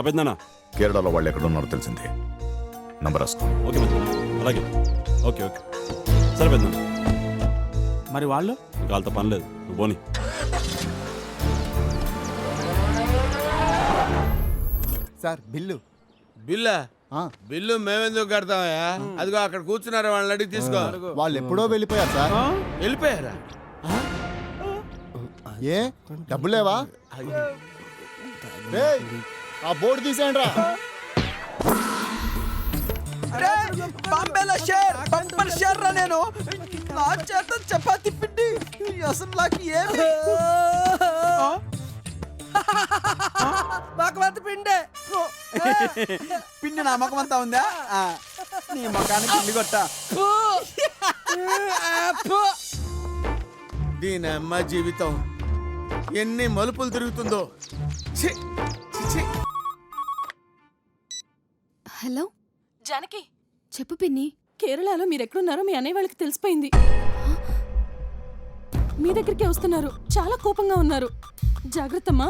పెద్దనా కేరళలో వాళ్ళు ఎక్కడ ఉన్నారో తెలిసింది. నంబర్ రాసుకో. ఓకే పెద్దనా, అలాగే. ఓకే ఓకే సరే పెద్దనా. మరి వాళ్ళు ఇంకా వాళ్ళతో పని లేదు, నువ్వు పోనీ. Sir bill. బిల్లా? ఆ, బిల్లు మేమెందుకు కడతామయ్యా? అదిగో అక్కడ కూర్చున్నారు, వాళ్ళని అడిగి తీసుకో. వాళ్ళు ఎప్పుడో వెళ్ళిపోయారు సార్. వెళ్ళిపోయారా? ఏ డబ్బులేవా? ఏయ్, ఆ బోర్డు తీసేయండి రా. బాంబేలో షేర్ బంపర్ షేర్ రా నేను. నా చేత చపాతి పిండి అసలు నాకు ఏమి మకమంత పిండే పిండి నా మకమంతా ఉందా? నీ మకానికి పిండి కొట్ట. దీని అమ్మ జీవితం ఎన్ని మలుపులు తిరుగుతుందో. ఛీ, ఛీ, ఛీ. హలో జానకి, చెప్పు పిన్ని. కేరళలో మీరెక్కడున్నారో మీ అన్నయ్య వాళ్ళకి తెలిసిపోయింది. మీ దగ్గరికి వస్తున్నారు, చాలా కోపంగా ఉన్నారు. జాగ్రత్తమ్మా.